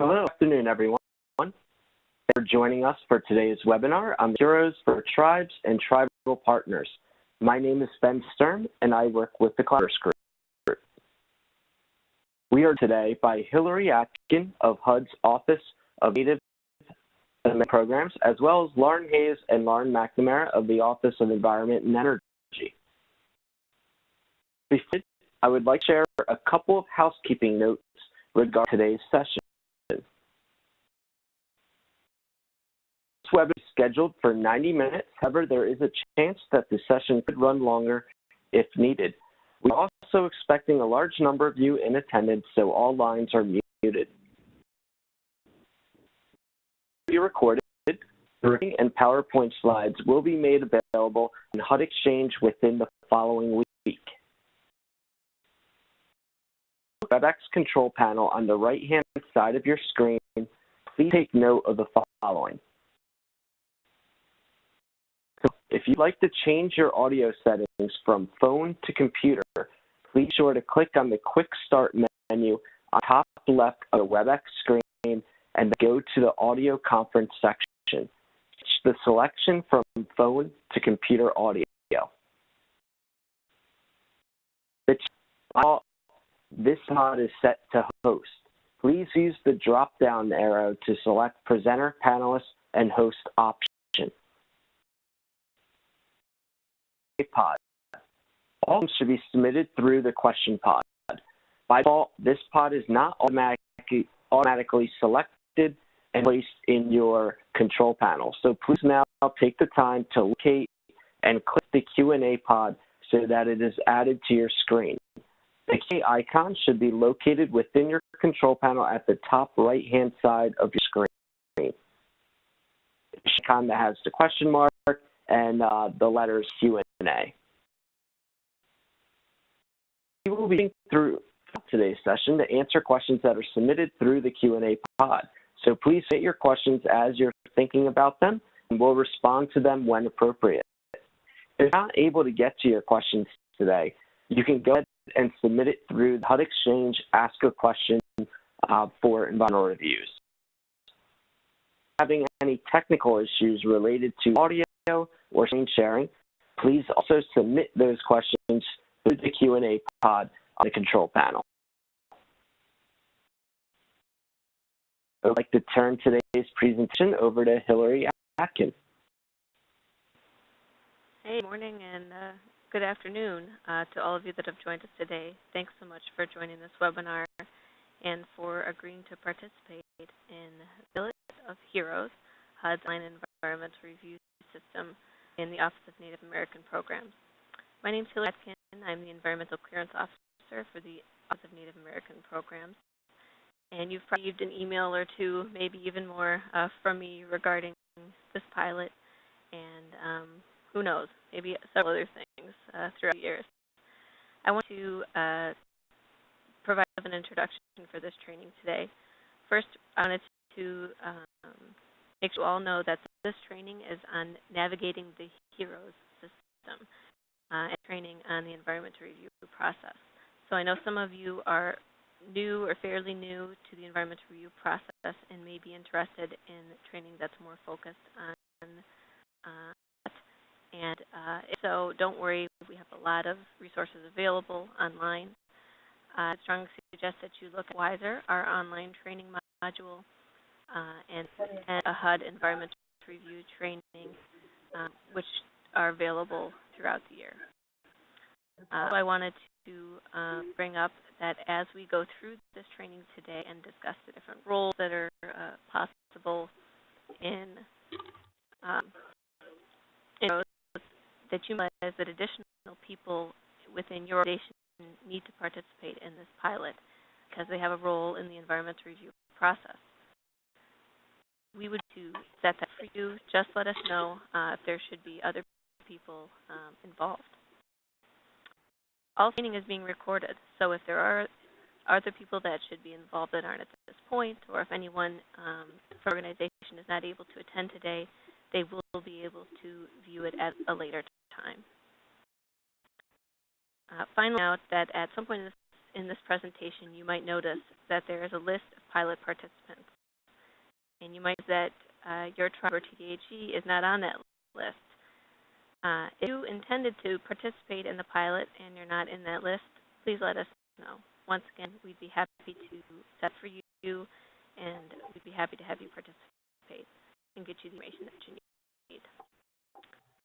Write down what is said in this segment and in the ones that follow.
Hello, good afternoon, everyone. Thank you for joining us for today's webinar on HEROS for Tribes and Tribal Partners. My name is Ben Sturm, and I work with the HEROS Group. We are today by Hillary Atkin of HUD's Office of Native American Programs, as well as Lauren Hayes and Lauren McNamara of the Office of Environment and Energy. Before I would like to share a couple of housekeeping notes regarding today's session. This webinar is scheduled for 90 minutes. However, there is a chance that the session could run longer if needed. We are also expecting a large number of you in attendance, so all lines are muted. Be recorded. The recording and PowerPoint slides will be made available on HUD Exchange within the following week. WebEx control panel on the right-hand side of your screen. Please take note of the following. If you'd like to change your audio settings from phone to computer, please be sure to click on the Quick Start menu on the top left of the WebEx screen and then go to the Audio Conference section. Switch the selection from phone to computer audio. This pod is set to host. Please use the drop-down arrow to select Presenter, Panelist, and Host option. Pod. All should be submitted through the question pod. By default, this pod is not automatically selected and placed in your control panel. So please now take the time to locate and click the Q&A pod so that it is added to your screen. The Q&A icon should be located within your control panel at the top right-hand side of your screen. The icon that has the question mark and the letters Q&A. We will be going through today's session to answer questions that are submitted through the Q&A pod. So please state your questions as you're thinking about them, and we'll respond to them when appropriate. If you're not able to get to your questions today, you can go ahead and submit it through the HUD Exchange Ask a Question for environmental reviews. Having any technical issues related to audio or screen sharing, please also submit those questions through the Q&A pod on the control panel. I would like to turn today's presentation over to Hillary Atkin. Hey, good morning and good afternoon to all of you that have joined us today. Thanks so much for joining this webinar and for agreeing to participate in the Village of HEROS, HUD's online environmental review system in the Office of Native American Programs. My name is Hillary Atkin. I'm the Environmental Clearance Officer for the Office of Native American Programs. And you've received an email or two, maybe even more, from me regarding this pilot and who knows, maybe several other things throughout the years. I want to provide an introduction for this training today. First, I wanted to make sure you all know that this training is on navigating the HEROS system and training on the environmental review process. So I know some of you are new or fairly new to the environmental review process and may be interested in training that's more focused on that. And if so, don't worry, we have a lot of resources available online. I strongly suggest that you look at WISER, our online training module, and a HUD environmental review training, which are available throughout the year. So I wanted to bring up that as we go through this training today and discuss the different roles that are possible in that you realize that additional people within your organization need to participate in this pilot because they have a role in the environmental review process. We would to set that for you. Just let us know if there should be other people involved. All training is being recorded, so if there are other people that should be involved that aren't at this point, or if anyone for organization is not able to attend today, they will be able to view it at a later time. Finally, note that at some point in this in this presentation, you might notice that there is a list of pilot participants. And you might notice that your tribe or TDHE is not on that list. If you intended to participate in the pilot and you're not in that list, please let us know. Once again, we'd be happy to set for you, and we'd be happy to have you participate and get you the information that you need.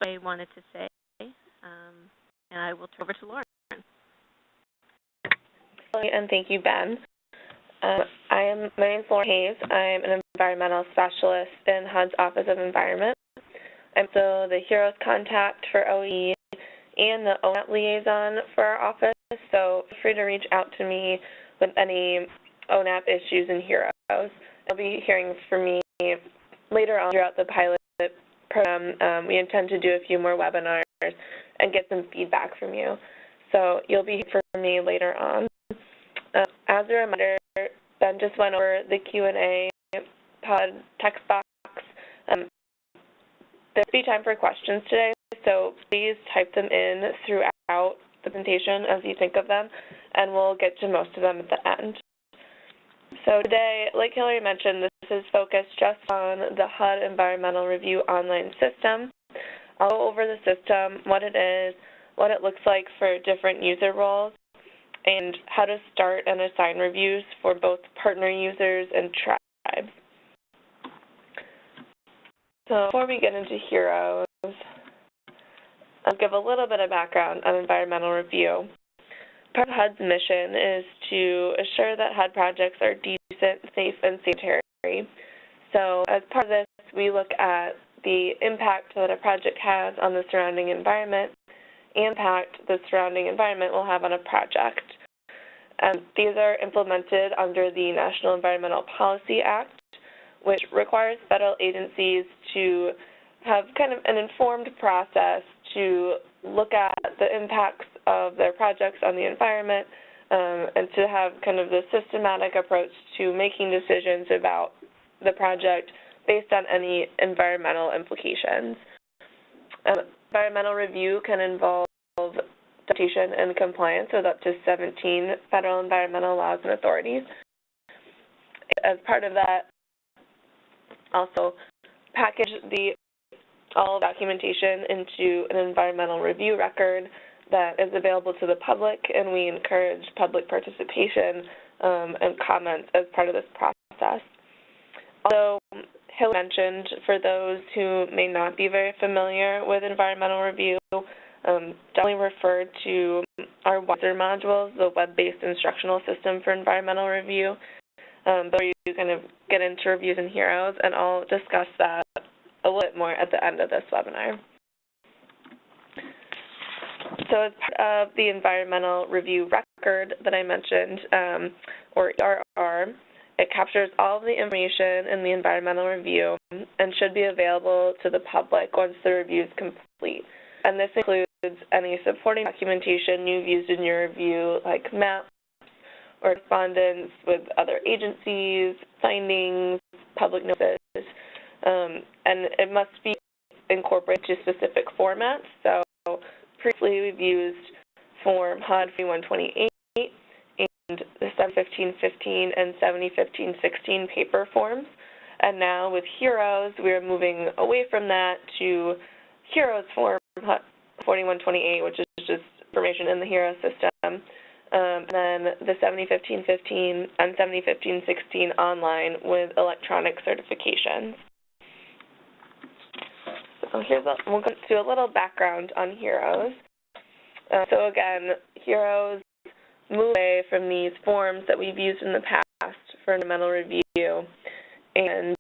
So I wanted to say, and I will turn over to Lauren. And thank you, Ben. My name is Lauren Hayes. I'm an environmental specialist in HUD's Office of Environment. I'm also the HEROS contact for OE and the ONAP liaison for our office, so feel free to reach out to me with any ONAP issues in HEROS. You'll be hearing from me later on throughout the pilot program. We intend to do a few more webinars and get some feedback from you. So you'll be hearing from me later on. As a reminder, Ben just went over the Q&A pod text box. There'll be time for questions today, so please type them in throughout the presentation as you think of them, and we'll get to most of them at the end. So today, like Hillary mentioned, this is focused just on the HUD Environmental Review online system. I'll go over the system, what it is, what it looks like for different user roles, and how to start and assign reviews for both partner users and tribes. So before we get into HEROS, I'll give a little bit of background on environmental review. Part of HUD's mission is to assure that HUD projects are decent, safe, and sanitary. So as part of this, we look at the impact that a project has on the surrounding environment and impact the surrounding environment will have on a project. These are implemented under the National Environmental Policy Act, which requires federal agencies to have kind of an informed process to look at the impacts of their projects on the environment and to have kind of the systematic approach to making decisions about the project based on any environmental implications. Environmental review can involve adaptation and compliance with up to 17 federal environmental laws and authorities. As part of that, also package all documentation into an environmental review record that is available to the public, and we encourage public participation and comments as part of this process. Also, Hill mentioned, for those who may not be very familiar with environmental review, definitely refer to our WISER modules, the web-based instructional system for environmental review. But you kind of get into reviews and HEROS, and I'll discuss that a little bit more at the end of this webinar. So as part of the environmental review record that I mentioned, or ERR, it captures all of the information in the environmental review and should be available to the public once the review is complete. And this includes any supporting documentation you've used in your review, like maps or correspondence with other agencies, findings, public notices, and it must be incorporated to specific formats. So previously we've used Form HUD 4128 and the 71515 and 701516 paper forms. And now with HEROS, we are moving away from that to HEROS Form HUD 4128, which is just information in the HEROS system. And then the 701515 and 701516 online with electronic certifications. So we'll go to a little background on HEROS. So again, HEROS move away from these forms that we've used in the past for environmental review and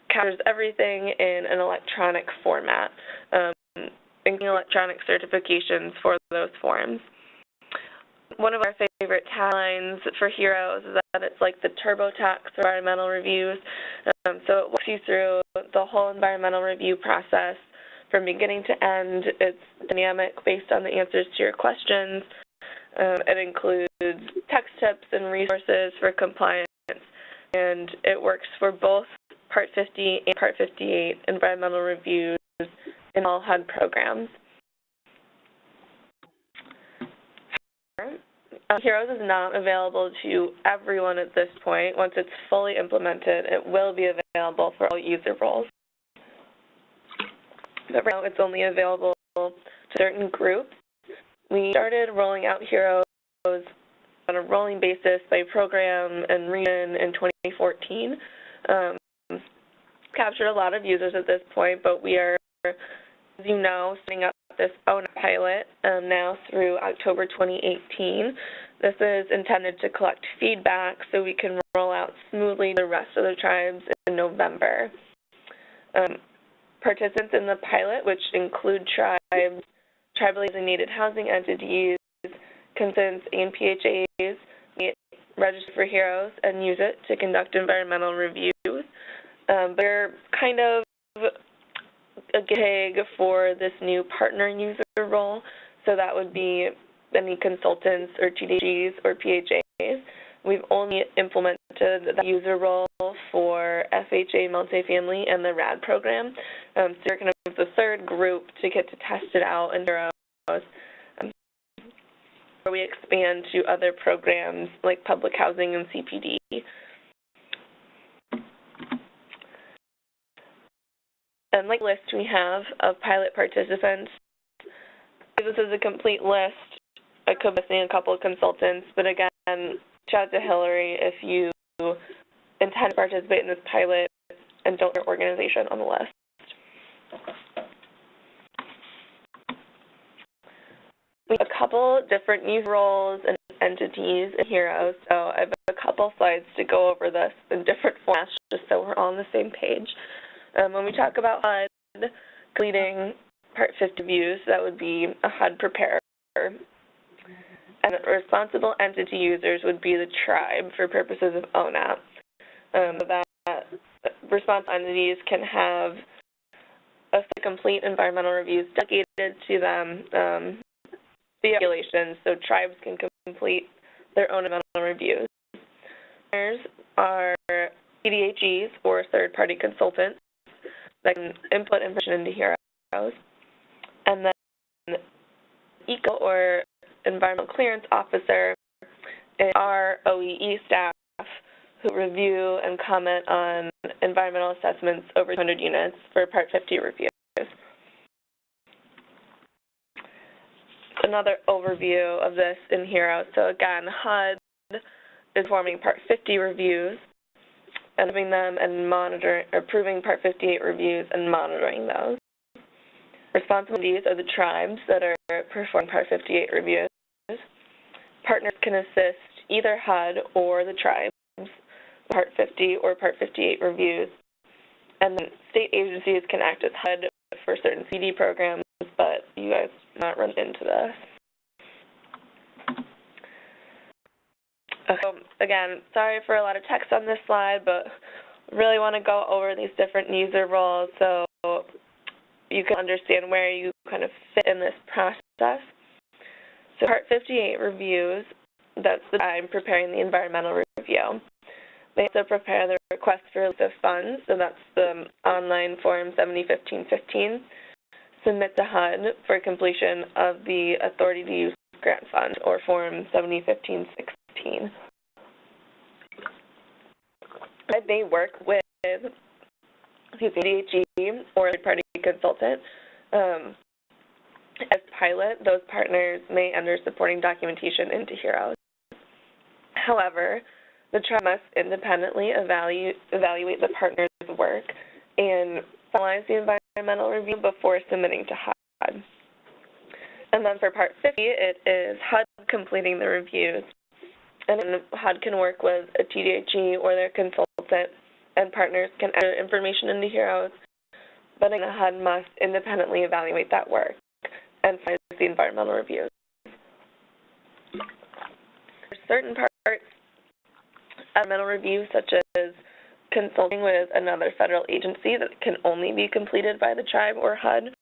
captures everything in an electronic format, including electronic certifications for those forms. One of our favorite taglines for HEROS is that it's like the TurboTax environmental reviews. So it walks you through the whole environmental review process from beginning to end. It's dynamic based on the answers to your questions. It includes text tips and resources for compliance, and it works for both Part 50 and Part 58 environmental reviews in all HUD programs. HEROS is not available to everyone at this point. Once it's fully implemented, it will be available for all user roles. But right now, it's only available to certain groups. We started rolling out HEROS on a rolling basis by program and region in 2014. Captured a lot of users at this point, but we are, as you know, setting up this ONAP pilot now through October 2018. This is intended to collect feedback so we can roll out smoothly the rest of the tribes in November. Participants in the pilot, which include tribes, tribally designated housing entities, consultants, and PHAs, register for HEROS and use it to conduct environmental reviews. They're kind of a gig for this new partner user role, so that would be any consultants or TDHEs or PHAs. We've only implemented the user role for FHA multifamily and the RAD program. So we're kind of the third group to get to test it out in HEROS. Where we expand to other programs like public housing and CPD. And like the list we have of pilot participants, this is a complete list. I could be missing a couple of consultants, but again, shout out to Hillary if you intend to participate in this pilot and don't have your organization on the list. We have a couple different user roles and entities in HEROS, so I have a couple slides to go over this in different formats just so we're all on the same page. When we talk about HUD completing Part 50 views, that would be a HUD preparer. And responsible entity users would be the tribe for purposes of ONAP. That responsible entities can have a complete environmental reviews delegated to them via regulations, so tribes can complete their own environmental reviews. Others are TDHEs, or third-party consultants, that can input information into HEROS. And then ECO, or Environmental Clearance Officer, is our OEE staff who review and comment on environmental assessments over 200 units for Part 50 reviews. Another overview of this in HEROS. So again, HUD is performing Part 50 reviews and having them and approving Part 58 reviews and monitoring those. Responsibilities are the tribes that are performing Part 58 reviews. Partners can assist either HUD or the tribes with Part 50 or Part 58 reviews. And then state agencies can act as HUD for certain CD programs, but you guys do not run into this. So again, sorry for a lot of text on this slide, but really want to go over these different user roles so you can understand where you kind of fit in this process. So Part 58 reviews, that's the time preparing the environmental review. They also prepare the request for release of funds, so that's the online form 701515. Submit to HUD for completion of the Authority to Use Grant Fund, or form 701516. They work with TDHE or a third-party consultant. As pilot, those partners may enter supporting documentation into HEROS. However, the tribe must independently evaluate the partner's work and finalize the environmental review before submitting to HUD. And then for Part 50, it is HUD completing the reviews. And then HUD can work with a TDHE or their consultant, and partners can enter information into HEROS, but then HUD must independently evaluate that work and finalize the environmental reviews. For certain parts of environmental reviews, such as consulting with another federal agency, that can only be completed by the tribe or HUD.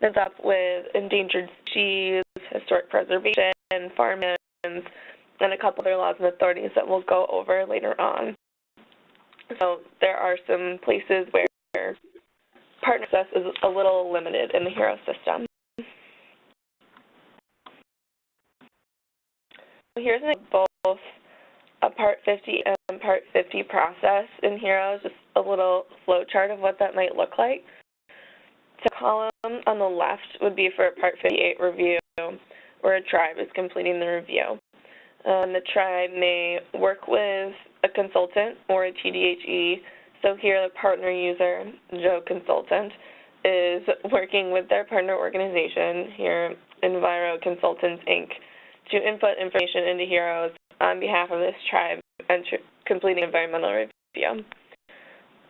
That's up with endangered species, historic preservation, farmlands, and a couple other laws and authorities that we'll go over later on. So there are some places where partner access is a little limited in the HEROS system. here's an example of both a Part 50 and Part 50 process in HEROS, just a little flow chart of what that might look like. So the column on the left would be for a Part 58 review, where a tribe is completing the review. The tribe may work with a consultant or a TDHE. So here the partner user, Joe Consultant, is working with their partner organization, here Enviro Consultants, Inc., to input information into HEROS on behalf of this tribe and completing environmental review.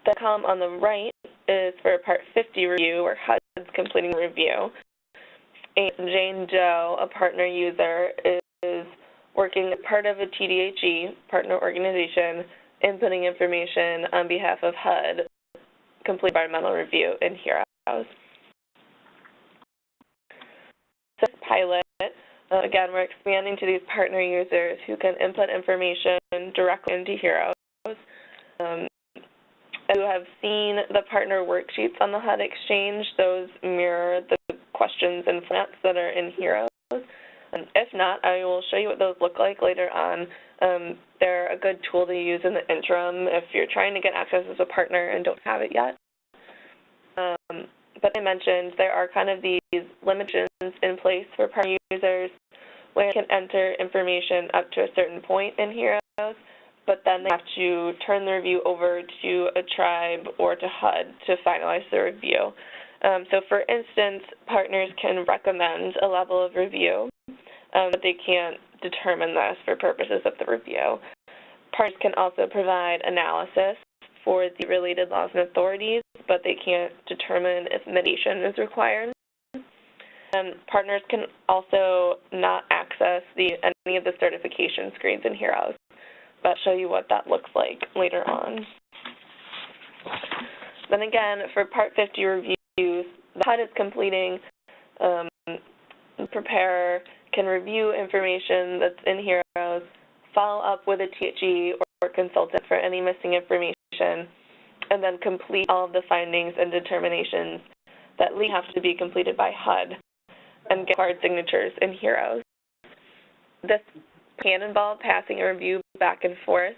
The column on the right is for a Part 50 review, where HUD's completing the review. And Jane Doe, a partner user, is working as part of a TDHE, partner organization, inputting information on behalf of HUD, complete environmental review in HEROS. So this pilot, again, we're expanding to these partner users who can input information directly into HEROS. You have seen the partner worksheets on the HUD Exchange. Those mirror the questions and formats that are in HEROS. If not, I will show you what those look like later on. They're a good tool to use in the interim if you're trying to get access as a partner and don't have it yet. But I mentioned there are kind of these limitations in place for partner users where you can enter information up to a certain point in HEROS, but then they have to turn the review over to a tribe or to HUD to finalize the review. So for instance, partners can recommend a level of review, but they can't determine this for purposes of the review. Partners can also provide analysis for the related laws and authorities, but they can't determine if mitigation is required. Partners can also not access any of the certification screens in HEROS, but I'll show you what that looks like later on. Then again, for Part 50 reviews, the HUD is completing. The preparer can review information that's in HEROS, follow up with a TDHE or consultant for any missing information, and then complete all of the findings and determinations that have to be completed by HUD and get hard signatures in HEROS. This can involve passing a review back and forth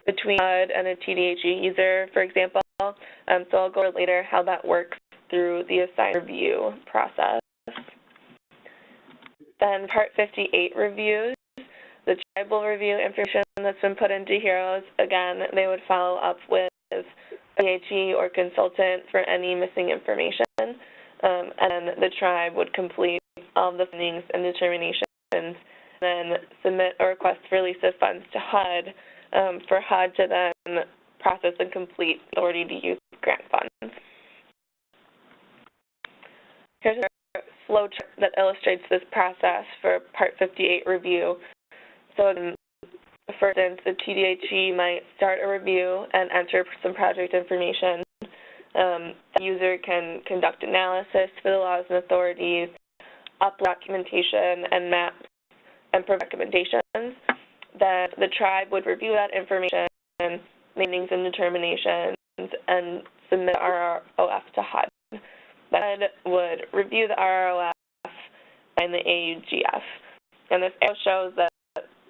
between HUD and a TDHE user, for example. So I'll go over later how that works through the assigned review process. Then Part 58 reviews, the tribe will review information that's been put into HEROS. Again, they would follow up with a TDHE or consultant for any missing information, and then the tribe would complete all of the findings and determinations, and then submit a request for release of funds to HUD for HUD to then process and complete authority to use grant funds. Here's a flow chart that illustrates this process for Part 58 review. So for instance, the TDHE might start a review and enter some project information. The user can conduct analysis for the laws and authorities, upload documentation and maps, and provide recommendations. Then the tribe would review that information, findings and determinations, and submit RROF to HUD. HUD would review the RROF and the AUGF. And this arrow shows that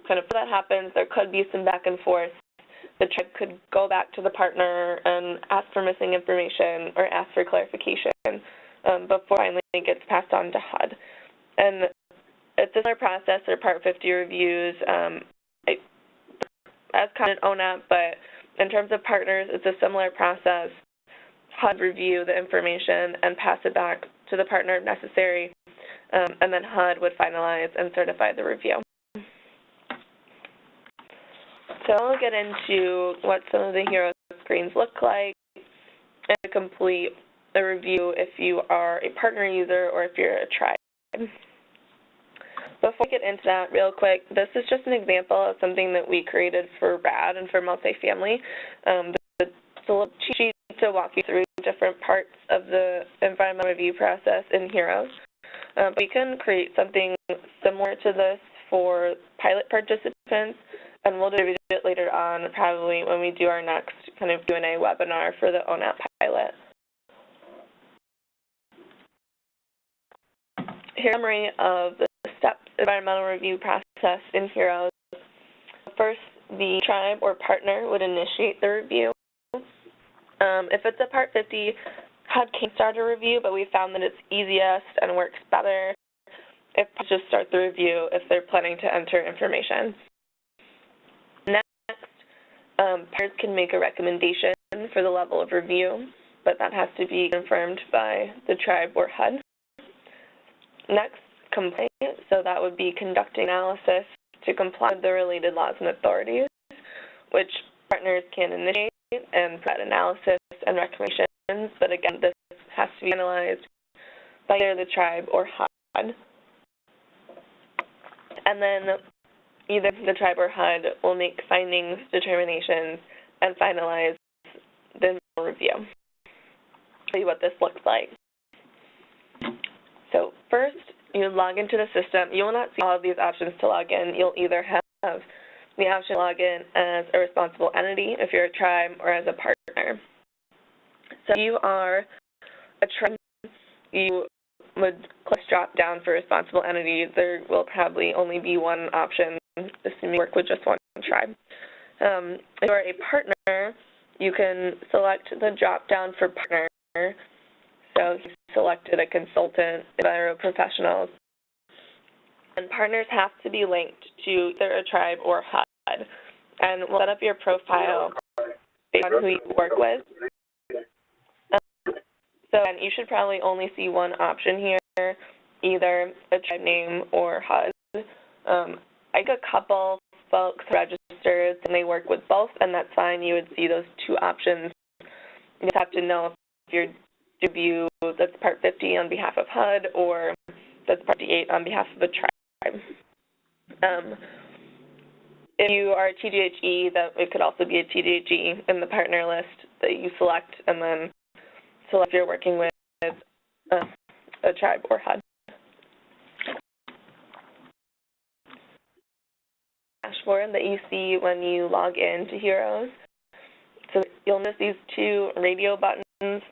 kind of before that happens, there could be some back and forth. The tribe could go back to the partner and ask for missing information or ask for clarification before finally it gets passed on to HUD. And it's a similar process for Part 50 reviews, as common in ONAP, but in terms of partners, it's a similar process. HUD review the information and pass it back to the partner if necessary, and then HUD would finalize and certify the review. So I'll get into what some of the HEROS screens look like and to complete the review if you are a partner user or if you're a tribe. Before I get into that real quick, this is just an example of something that we created for RAD and for multifamily. It's a little cheat sheet to walk you through different parts of the environmental review process in HEROS. But you can create something similar to this for pilot participants, and we'll distribute it later on, probably when we do our next kind of Q&A webinar for the ONAP pilot. Here's a summary of the steps environmental review process in HEROS. first, the tribe or partner would initiate the review. If it's a Part 50, HUD can start a review, but we found that it's easiest and works better if just start the review if they're planning to enter information. Next, partners can make a recommendation for the level of review, but that has to be confirmed by the tribe or HUD. Next, complaint, so that would be conducting analysis to comply with the related laws and authorities, which partners can initiate and provide analysis and recommendations, but again, this has to be analyzed by either the tribe or HUD. And then either the tribe or HUD will make findings, determinations, and finalize the review. I'll show you what this looks like. So first, you log into the system. You will not see all of these options to log in. You'll either have the option to log in as a responsible entity if you're a tribe or as a partner. So if you are a tribe, you would click drop down for responsible entity. There will probably only be one option, assuming you work with just one tribe. If you are a partner, you can select the drop down for partner. So you selected a consultant, enviro professionals. And partners have to be linked to either a tribe or HUD. And we'll set up your profile based on who you work with. So again, you should probably only see one option here, either a tribe name or HUD. I get a couple folks registered and they work with both, and that's fine. You would see those two options. You just have to know if you're review that's Part 50 on behalf of HUD or that's Part 58 on behalf of the tribe. If you are a TDHE, that it could also be a TDHE in the partner list that you select, and then select if you're working with a tribe or HUD. Dashboard that you see when you log in to HEROS. So you'll notice these two radio buttons.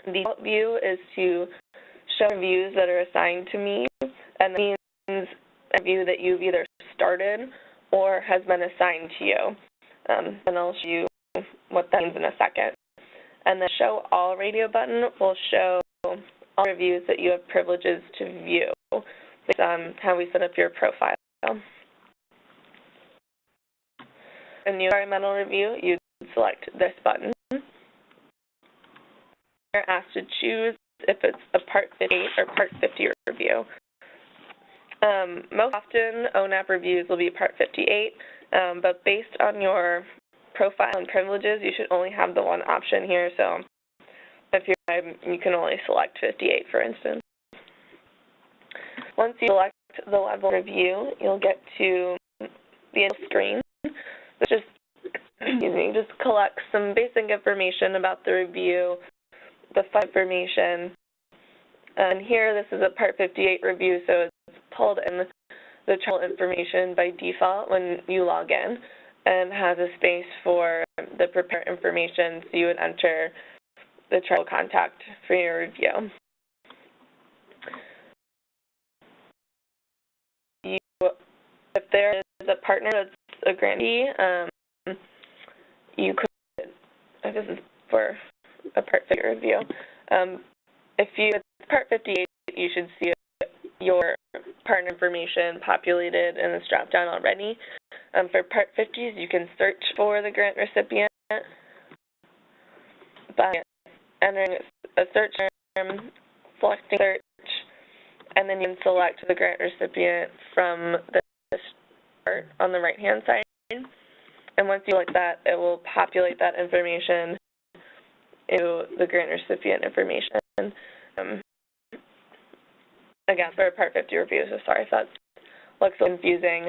The default view is to show reviews that are assigned to me, and that means a review that you've either started or has been assigned to you. And I'll show you what that means in a second. And the Show All radio button will show all reviews that you have privileges to view based on how we set up your profile. In the environmental review, you select this button. You're asked to choose if it's a Part 58 or Part 50 review. Most often, ONAP reviews will be Part 58, but based on your profile and privileges, you should only have the one option here. So if you can only select 58, for instance. Once you select the level review, you'll get to the screen. This just collects some basic information about the review, the fund information. And here, this is a Part 58 review, so it's pulled in the trial information by default when you log in, and has a space for the prepare information, so you would enter the trial contact for your review. If there is a partner that's a grantee, you could, this is for a Part 50 review. If it's Part 58, you should see your partner information populated in this drop-down already. For Part 50s, you can search for the grant recipient by entering a search term, selecting search, and then you can select the grant recipient from the chart on the right-hand side. And once you select that, it will populate that information into the grant recipient information. Again, for a Part 50 review, so sorry if that looks so confusing.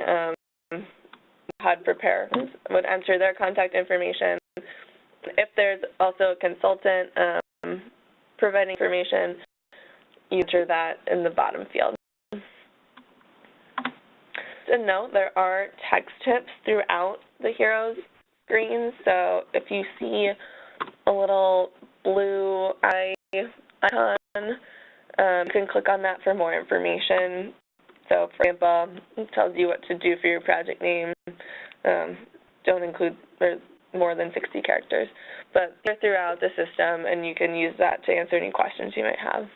HUD prepare would enter their contact information. If there's also a consultant providing information, you enter that in the bottom field. To note, there are text tips throughout the HEROS screen, so if you see a little blue eye icon, you can click on that for more information. So, for example, it tells you what to do for your project name. Don't include more than 60 characters. But they're throughout the system, and you can use that to answer any questions you might have.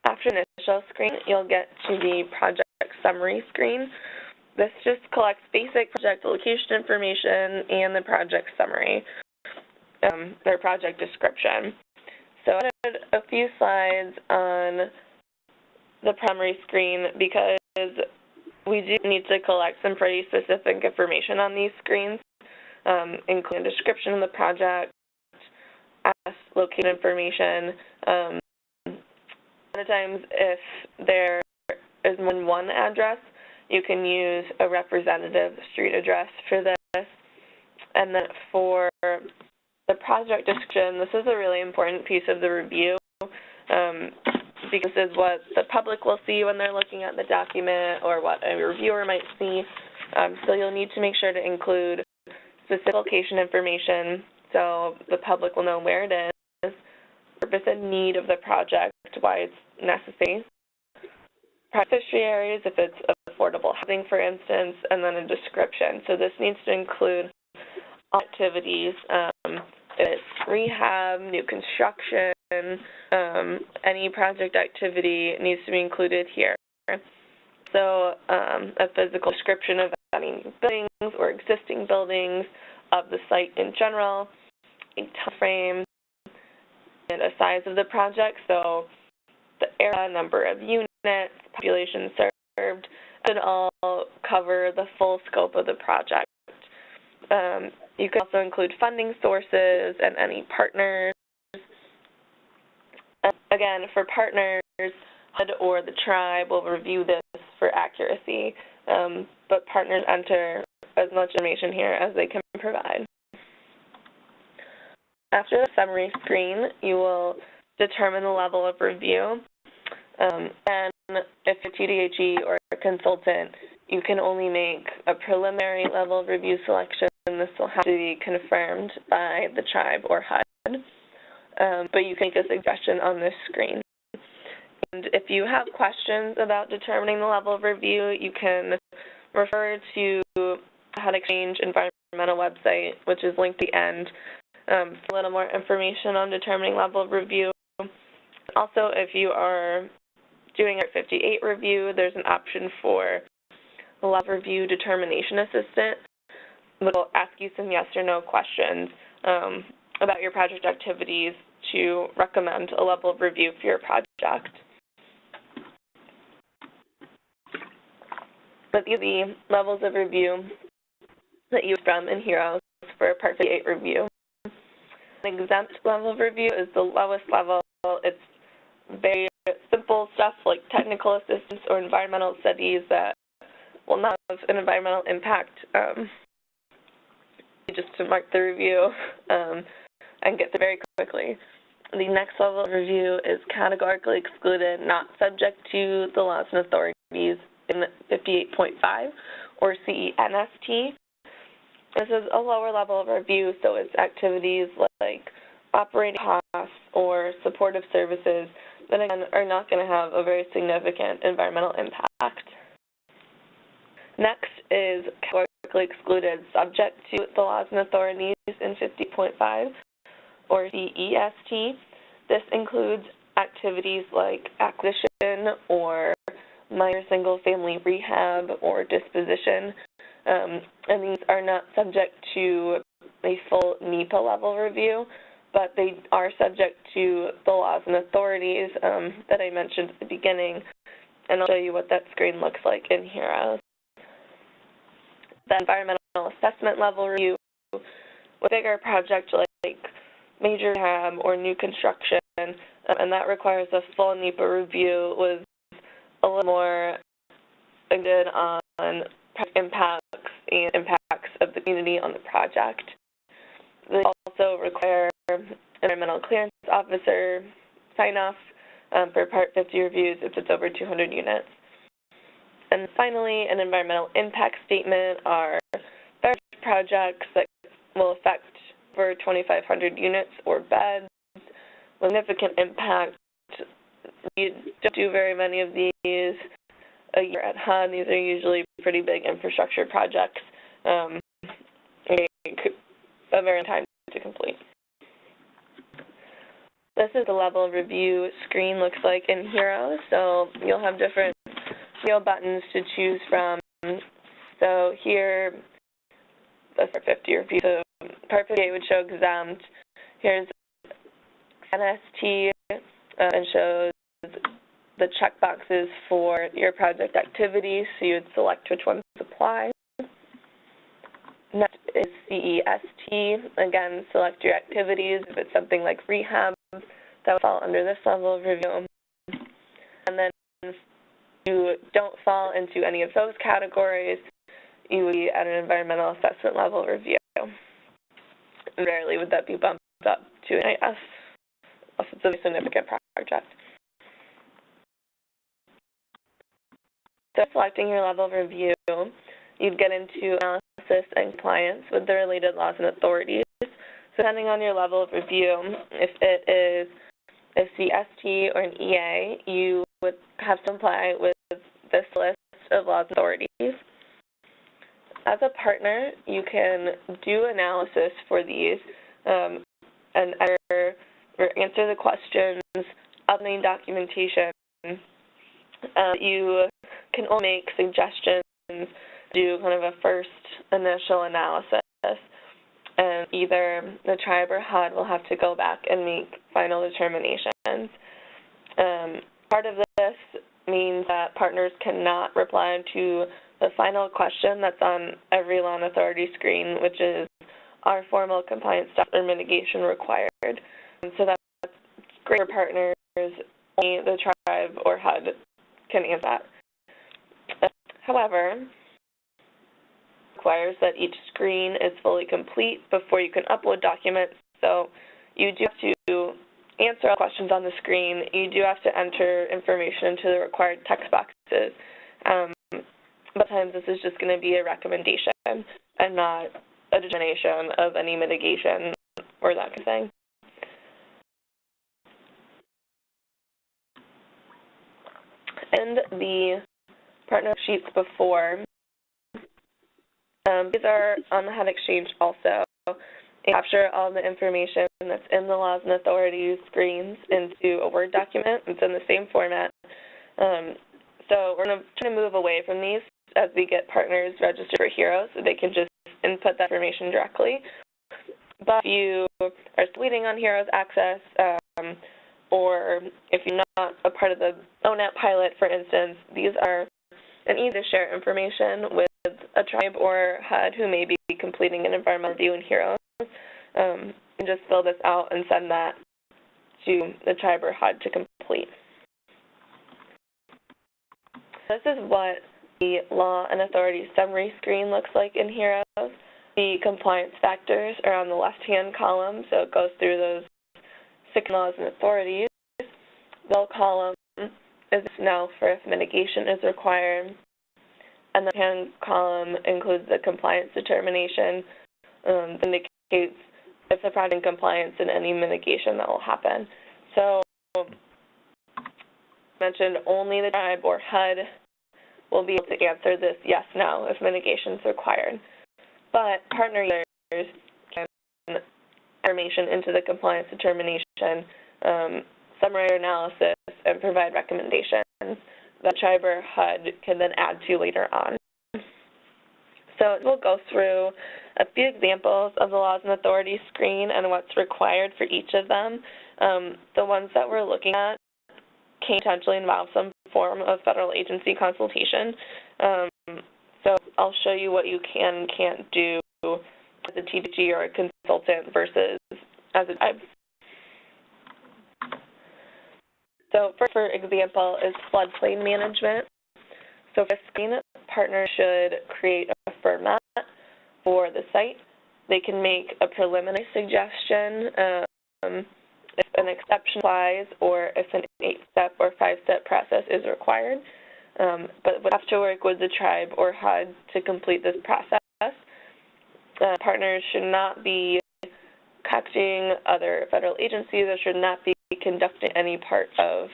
After the initial screen, you'll get to the project summary screen. This just collects basic project location information and the project summary, or project description. So I added a few slides on the summary screen because we do need to collect some pretty specific information on these screens, including a description of the project, location information. A lot of times, if there is more than one address, you can use a representative street address for this. And then for the project description, this is a really important piece of the review because this is what the public will see when they're looking at the document or what a reviewer might see. So you'll need to make sure to include specific location information so the public will know where it is, purpose and need of the project, why it's necessary, beneficiaries, if it's affordable housing, for instance, and then a description. So this needs to include all activities, if it's rehab, new construction, any project activity needs to be included here. So a physical description of any new buildings or existing buildings, of the site in general, a time frame, and a size of the project, so the area, number of units, population served, should all cover the full scope of the project. You can also include funding sources and any partners. Again, for partners, HUD or the tribe will review this for accuracy, but partners enter as much information here as they can provide. After the summary screen, you will determine the level of review. And if a TDHE or a consultant, you can only make a preliminary level of review selection. This will have to be confirmed by the tribe or HUD. But you can make a suggestion on this screen. And if you have questions about determining the level of review, you can refer to the HUD Exchange environmental website, which is linked at the end, for a little more information on determining level of review. Also, if you are doing a 58 review, there's an option for a level of review determination assistant, which will ask you some yes or no questions about your project activities to recommend a level of review for your project. But these are the levels of review that you from in HEROS for a Part 58 review. An exempt level of review is the lowest level. It's very simple stuff like technical assistance or environmental studies that will not have an environmental impact. Just to mark the review and get through very quickly. The next level of review is categorically excluded, not subject to the laws and authorities in 58.5 or CENST. This is a lower level of review, so it's activities like operating costs or supportive services that, again, are not going to have a very significant environmental impact. Next is categorically excluded, subject to the laws and authorities in 50.5 or CEST. This includes activities like acquisition or minor single-family rehab or disposition, and these are not subject to a full NEPA level review, but they are subject to the laws and authorities that I mentioned at the beginning, and I'll show you what that screen looks like in HEROS. The environmental assessment level review, with bigger project like major rehab or new construction, and that requires a full NEPA review with a little more good on impacts and impacts of the community on the project. They also require environmental clearance officer sign-off for Part 50 reviews if it's over 200 units. And finally, an environmental impact statement are various projects that will affect over 2,500 units or beds with significant impact We don't do very many of these a year at HUD. These are usually pretty big infrastructure projects. They take a very long time to complete. This is the level of review screen looks like in HEROS. So you'll have different buttons to choose from. So here, that's Part 50 review. So Part 58 would show exempt. Here's NST and shows the checkboxes for your project activities. So you would select which ones apply. Next is CEST. Again, select your activities. If it's something like rehab, that would fall under this level of review. And then if you don't fall into any of those categories, you would be at an environmental assessment level review. And rarely would that be bumped up to an IS, unless it's a significant project. So selecting your level of review, you'd get into analysis and compliance with the related laws and authorities. So depending on your level of review, if it is a CST or an EA, you would have to comply with this list of laws and authorities. As a partner, you can do analysis for these and answer the questions, uploading documentation. You can only make suggestions, do kind of a first initial analysis, and either the tribe or HUD will have to go back and make final determinations. Part of this means that partners cannot reply to the final question that's on every law and authority screen, which is, are formal compliance steps or mitigation required? So that's great for partners. Only the tribe or HUD can answer that. However, it requires that each screen is fully complete before you can upload documents. So you do have to answer all questions on the screen. You do have to enter information into the required text boxes. But sometimes this is just going to be a recommendation and not a determination of any mitigation or that kind of thing. And the partner sheets before, these are on the HUD Exchange also. They capture all the information that's in the laws and authorities screens into a Word document. It's in the same format. So we're going to try to move away from these as we get partners registered for HEROS, so they can just input that information directly. But if you are waiting on HEROS access, or if you're not a part of the ONAP pilot, for instance, these are an easy to share information with a tribe or HUD who may be completing an environmental review in HEROS. And just fill this out and send that to the tribe or HUD to complete. This is what the law and authority summary screen looks like in HEROS. The compliance factors are on the left-hand column, so it goes through those 6 laws and authorities. The middle column is now for if mitigation is required, and the right-hand column includes the compliance determination, that indicates if the project is in compliance and any mitigation that will happen. So, I mentioned only the tribe or HUD will be able to answer this yes, no if mitigation is required. But partner users can information into the compliance determination, summary analysis, and provide recommendations that tribe or HUD can then add to later on. So we'll go through a few examples of the laws and authorities screen and what's required for each of them. The ones that we're looking at can potentially involve some form of federal agency consultation. So I'll show you what you can and can't do as a TDHE or a consultant versus as a tribe. So first, for example, is floodplain management. So for screen, partners should create a format for the site. They can make a preliminary suggestion if an exception applies or if an 8-step or 5-step process is required. But would have to work with the tribe or HUD to complete this process. Partners should not be contacting other federal agencies or should not be conducting any part of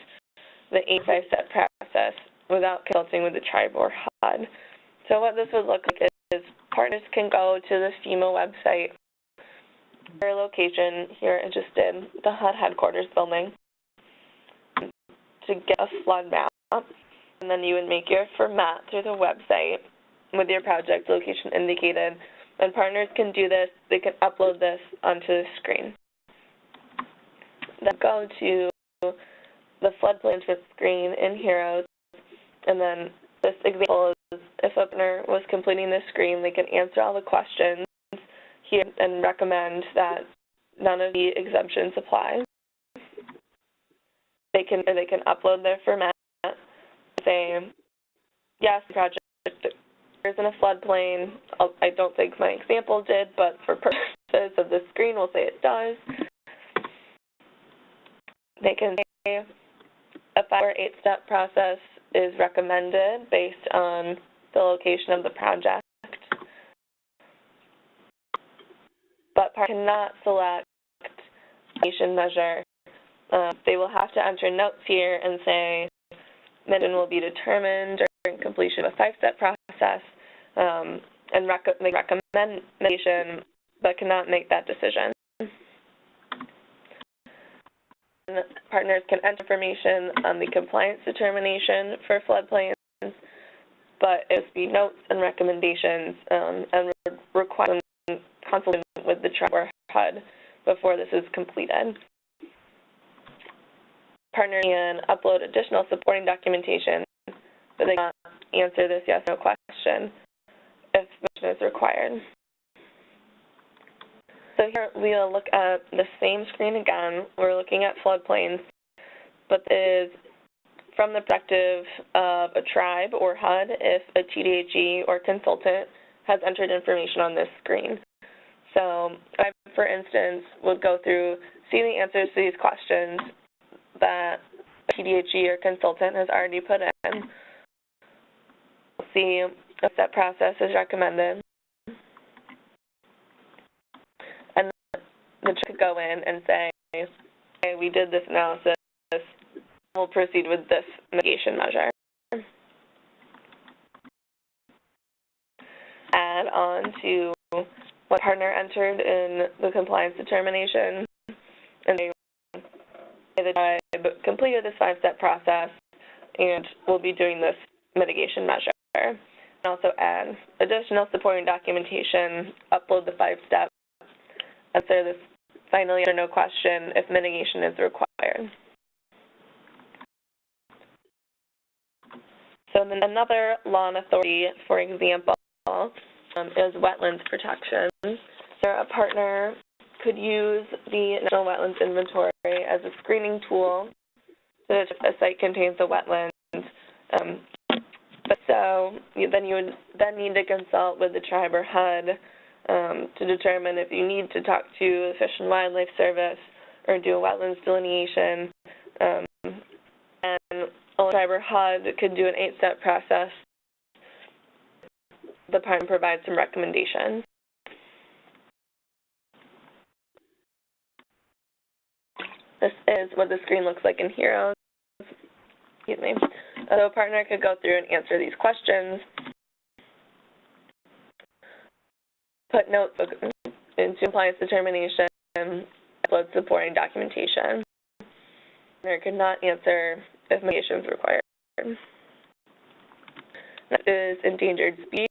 the 5-step process without consulting with the tribe or HUD. So what this would look like is partners can go to the FEMA website, their location here in the HUD headquarters building, to get a flood map, and then you would make your format through the website with your project location indicated. And partners can do this, they can upload this onto the screen. Then go to the floodplain screen in HEROS, and then this example is if a partner was completing the screen, they can answer all the questions here and recommend that none of the exemptions apply. They can upload their format, say, yes, the project is in a floodplain. I don't think my example did, but for purposes of the screen, we'll say it does. They can say a 5 or 8-step process is recommended based on the location of the project, but partners cannot select mitigation measure. They will have to enter notes here and say mitigation will be determined during completion of a 5-step process, and they recommend mitigation, but cannot make that decision. And partners can enter information on the compliance determination for floodplains, but it would be notes and recommendations, and require consultation with the tribe or HUD before this is completed. Partners can upload additional supporting documentation, but they cannot answer this yes or no question if mention is required. So here we'll look at the same screen again. We're looking at floodplains, but this is from the perspective of a tribe or HUD if a TDHE or consultant has entered information on this screen. So I, for instance, would go through, see the answers to these questions that a TDHE or consultant has already put in. See if that process is recommended. And then the tribe could go in and say, okay, we did this analysis, we'll proceed with this mitigation measure. Add on to what partner entered in the compliance determination, and the tribe completed this 5-step process and will be doing this mitigation measure. And also add additional supporting documentation, upload the 5-step, answer this final yes or no question if mitigation is required. So then another law and authority, for example, is wetlands protection. So a partner could use the National Wetlands Inventory as a screening tool so that if a site contains a wetland. But so then you would then need to consult with the tribe or HUD to determine if you need to talk to the Fish and Wildlife Service or do a wetlands delineation. And a tribe or HUD could do an 8-step process. The partner provides some recommendations. This is what the screen looks like in HEROS. Excuse me. So a partner could go through and answer these questions, put notes into compliance determination, upload supporting documentation. Partner could not answer if mitigation is required. Next is endangered species.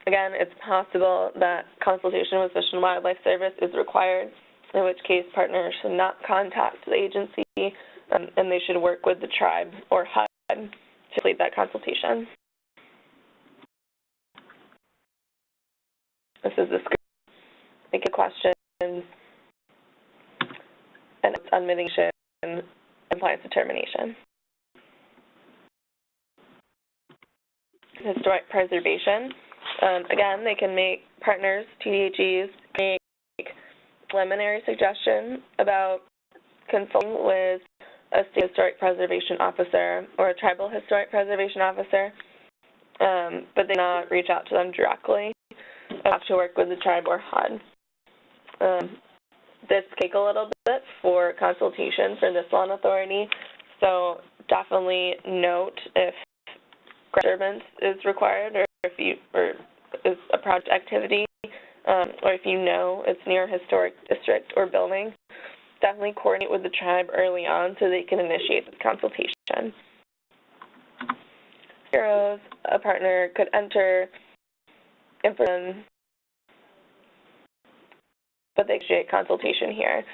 Again, it's possible that consultation with Fish and Wildlife Service is required, in which case partners should not contact the agency, and they should work with the tribe or HUD to complete that consultation. This is the screen. Make a question and it's on mitigation and compliance determination. Historic preservation. Again, they can make partners, TDHEs, make preliminary suggestion about consulting with a state historic preservation officer or a tribal historic preservation officer, but they cannot reach out to them directly. They have to work with the tribe or HUD. This can take a little bit for consultation for this law and authority, So definitely note if disturbance is required, or is a project activity, or if you know it's near a historic district or building. Definitely coordinate with the tribe early on so they can initiate this consultation. HEROS, a partner could enter information, but they initiate consultation here.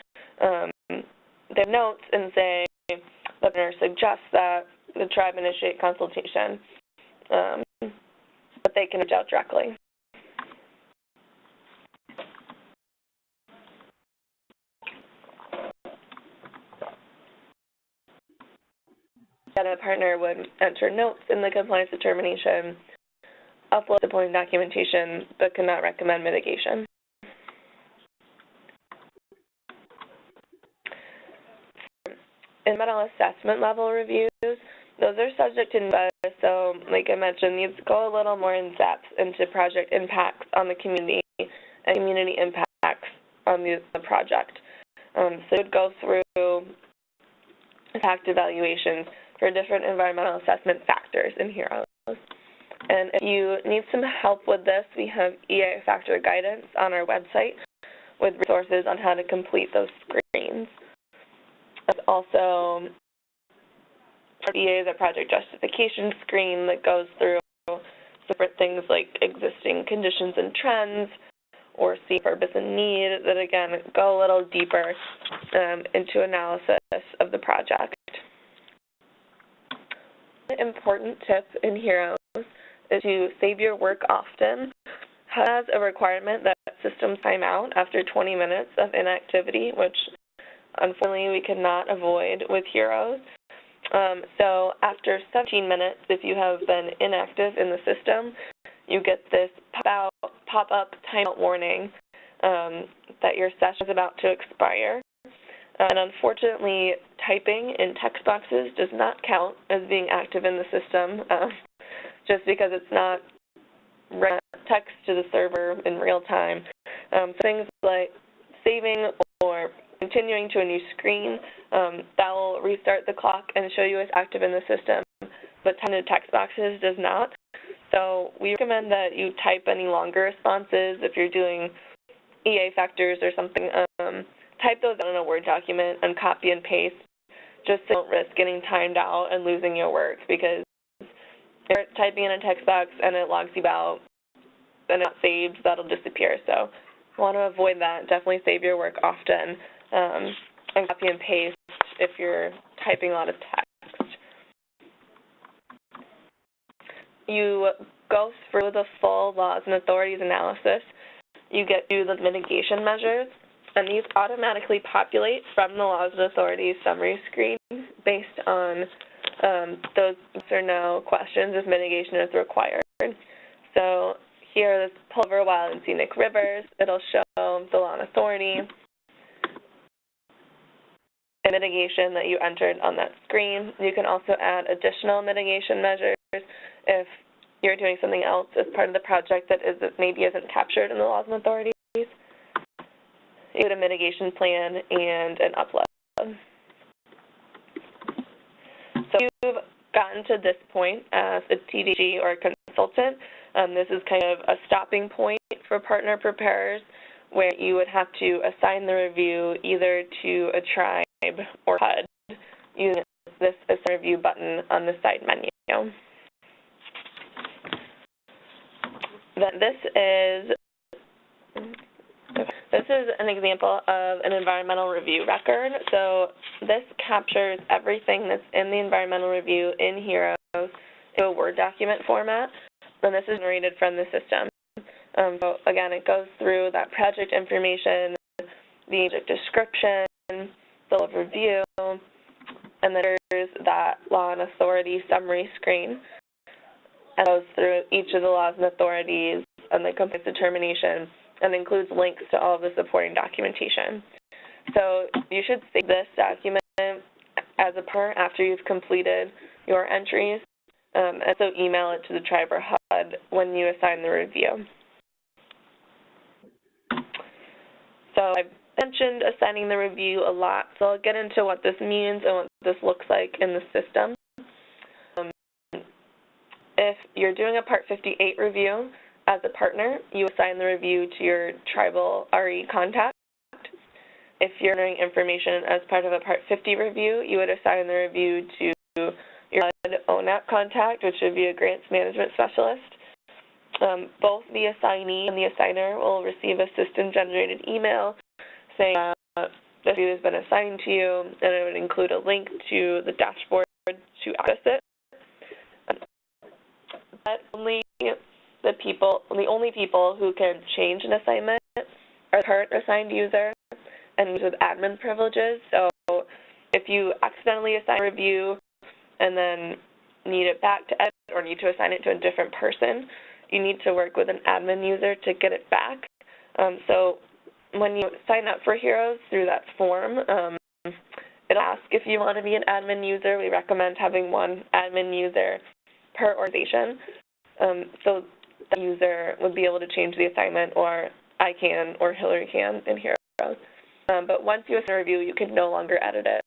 They have notes and say the partner suggests that the tribe initiate consultation, but they can reach out directly. And a partner would enter notes in the compliance determination, upload supporting documentation, but cannot recommend mitigation. Environmental assessment level reviews, those are subject to NEPA, so like I mentioned, these go a little more in depth into project impacts on the community and community impacts on the project. So it would go through impact evaluations for different environmental assessment factors in HEROS. And if you need some help with this, we have EA factor guidance on our website with resources on how to complete those screens. There's also EA is a project justification screen that goes through different things like existing conditions and trends, or see purpose and need, that again go a little deeper into analysis of the project. An important tip in HEROS is to save your work often. HUD has a requirement that systems time out after 20 minutes of inactivity, which unfortunately we cannot avoid with HEROS. So after 17 minutes, if you have been inactive in the system, you get this pop-up timeout warning that your session is about to expire. And unfortunately, typing in text boxes does not count as being active in the system, just because it's not text to the server in real time. Things like saving or continuing to a new screen, that will restart the clock and show you as active in the system, but typing in text boxes does not. So we recommend that you type any longer responses if you're doing EA factors or something. Type those out in a Word document and copy and paste, just so you don't risk getting timed out and losing your work, because if you're typing in a text box and it logs you out and it's not saved, that'll disappear. So you want to avoid that. Definitely save your work often, and copy and paste if you're typing a lot of text. You go through the full laws and authorities analysis. You get to the mitigation measures, and these automatically populate from the laws and authorities summary screen based on those yes or no questions if mitigation is required. So here, let's pull over wild and scenic rivers. It'll show the law and authority and mitigation that you entered on that screen. You can also add additional mitigation measures if you're doing something else as part of the project that maybe isn't captured in the laws and authorities. You get a mitigation plan and an upload. So if you've gotten to this point as a TDHE or a consultant, this is kind of a stopping point for partner preparers, where you would have to assign the review either to a tribe or HUD using this assign review button on the side menu. Then this is an example of an environmental review record. So this captures everything that's in the environmental review in HEROS in a Word document format, and this is generated from the system. So again, it goes through that project information, the project description, the level of review, and then there's that law and authority summary screen, and goes through each of the laws and authorities and the compliance determination, and includes links to all of the supporting documentation. So you should save this document as a partner after you've completed your entries, and so email it to the tribe or HUD when you assign the review. So I've mentioned assigning the review a lot, so I'll get into what this means and what this looks like in the system. If you're doing a Part 58 review as a partner, you assign the review to your tribal RE contact. If you're entering information as part of a Part 50 review, you would assign the review to your ONAP contact, which would be a grants management specialist. Both the assignee and the assigner will receive a system-generated email saying that the review has been assigned to you, and it would include a link to the dashboard to access it. But the only people who can change an assignment are the current assigned user and with admin privileges. So if you accidentally assign a review and then need it back to edit or need to assign it to a different person, you need to work with an admin user to get it back. So when you sign up for HEROS through that form, it'll ask if you want to be an admin user. We recommend having one admin user per organization. So the user would be able to change the assignment, or I can, or Hillary can in HEROS. But once you assign a review, you can no longer edit it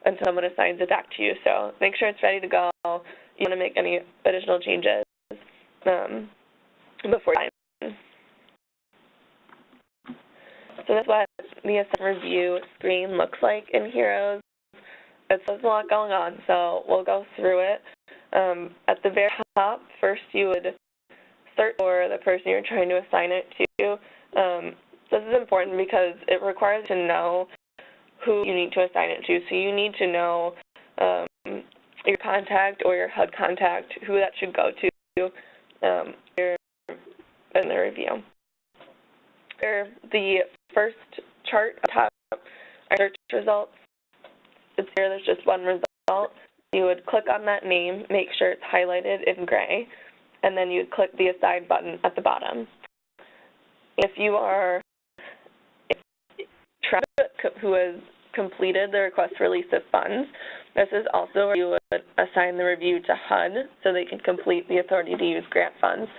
until someone assigns it back to you. So make sure it's ready to go. You want to make any additional changes before time. So that's what the assignment review screen looks like in HEROS. There's a lot going on, so we'll go through it. At the very top, first you would search for the person you're trying to assign it to. This is important because it requires you to know who you need to assign it to. So you need to know your contact or your HUD contact, who that should go to in the review. The first chart on top are search results. It's here, there's just one result. You would click on that name, make sure it's highlighted in gray, and then you'd click the Assign button at the bottom. If you are a tribe who has completed the request for release of funds, this is also where you would assign the review to HUD so they can complete the authority to use grant funds.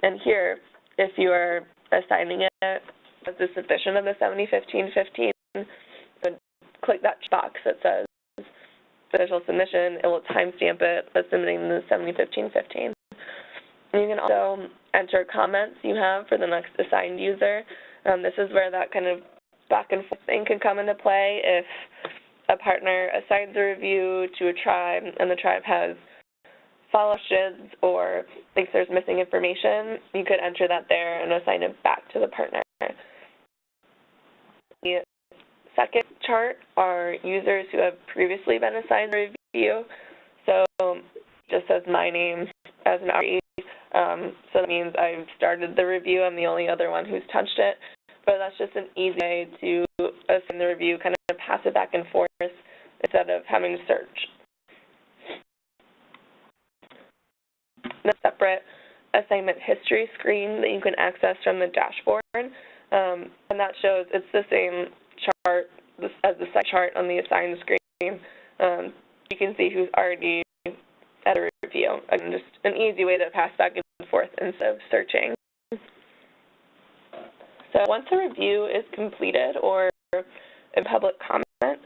And here, if you are assigning it as the submission of the 7015-15, you would click that box that says official submission. It will timestamp it as submitting the 7015-15. You can also enter comments you have for the next assigned user. This is where that kind of back and forth thing can come into play. If a partner assigns a review to a tribe and the tribe has follow-up questions or thinks there's missing information, you could enter that there and assign it back to the partner. The second chart are users who have previously been assigned a review. So just says my name as an RE. So that means I've started the review. I'm the only other one who's touched it. But that's just an easy way to assign the review, kind of pass it back and forth instead of having to search. The separate assignment history screen that you can access from the dashboard, and that shows it's the same chart as the second chart on the assigned screen. You can see who's already at a review. Again, just an easy way to pass back and forth instead of searching. So once a review is completed or in public comment,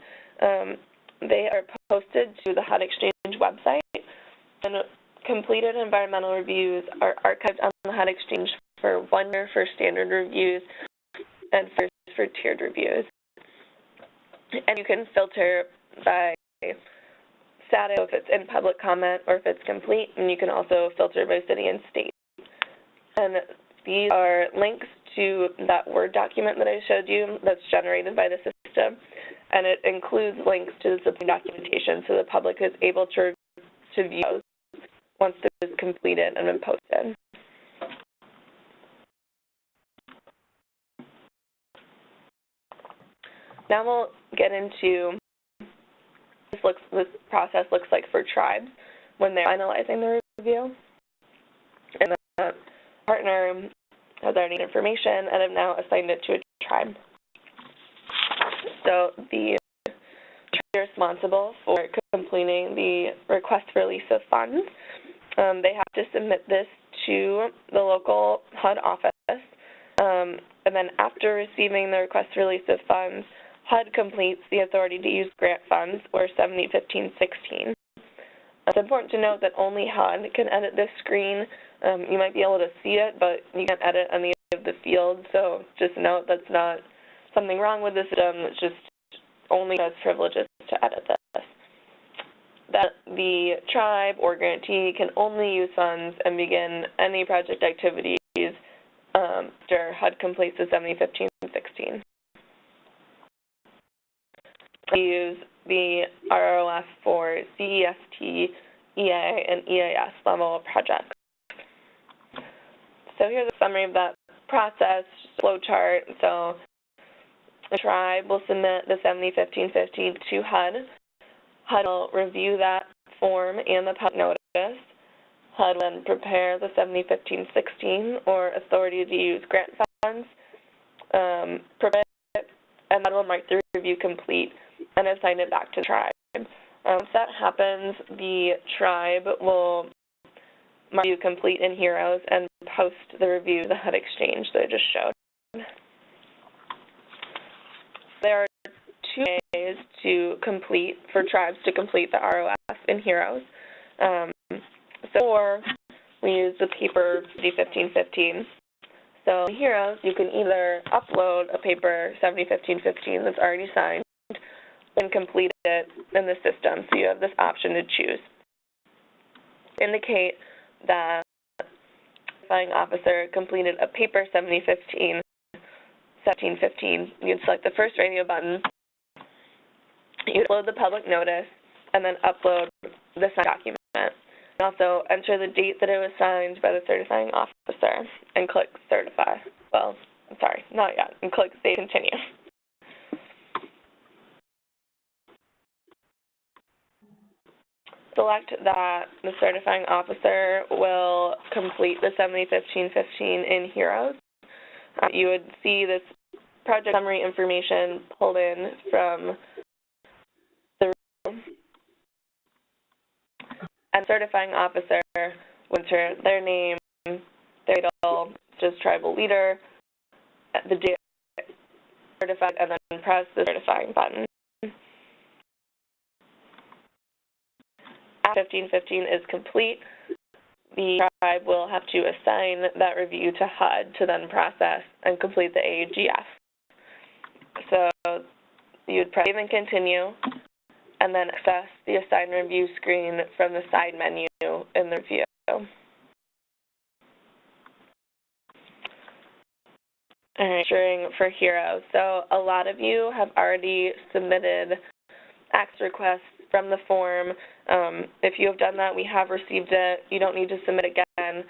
they are posted to the HUD Exchange website, and completed environmental reviews are archived on the HUD Exchange for 1 year for standard reviews and for tiered reviews. And you can filter by status, if it's in public comment or if it's complete, and you can also filter by city and state. And these are links to that Word document that I showed you that's generated by the system, and it includes links to the supporting documentation so the public is able to view those once it is completed and been posted. Now we'll get into this process looks like for tribes when they're finalizing the review. And the partner has already information and have now assigned it to a tribe. So the tribe is responsible for completing the request for release of funds. They have to submit this to the local HUD office, and then after receiving the request for release of funds, HUD completes the authority to use grant funds, or 701516. It's important to note that only HUD can edit this screen. You might be able to see it, but you can't edit any of the fields, so just note that's not something wrong with the system. It's just only has privileges to edit this. That the tribe or grantee can only use funds and begin any project activities after HUD completes the 701516. We use the ROF for CEST, EA, and EAS level projects. So here's a summary of that process, flow chart. So the tribe will submit the 701515 to HUD. HUD will review that form and the public notice. HUD will then prepare the 701516, or authority to use grant funds, prepare it, and HUD will mark the review complete and assign it back to the tribe. Once that happens, the tribe will mark review complete in HEROS and post the review to the HUD exchange that I just showed. There are 2 ways to complete, for tribes to complete the ROF in HEROS. So we use the paper 701515. So in HEROS, you can either upload a paper 701515 that's already signed and complete it in the system. So you have this option to choose. Indicate that the certifying officer completed a paper 1715. You'd select the first radio button, you upload the public notice, and then upload the signed document. And also enter the date that it was signed by the certifying officer and click certify. Well, I'm sorry, not yet, and click save continue. Select that the certifying officer will complete the 701515 in HEROS. You would see this project summary information pulled in from the room. And certifying officer will enter their name, their title, just tribal leader, the date certified, and then press the certifying button. After 1515 is complete, the tribe will have to assign that review to HUD to then process and complete the AGF. So you would press save and continue, and then access the assign review screen from the side menu in the review. All right, ensuring for HEROS. So a lot of you have already submitted access requests from the form. If you have done that, we have received it. You don't need to submit again.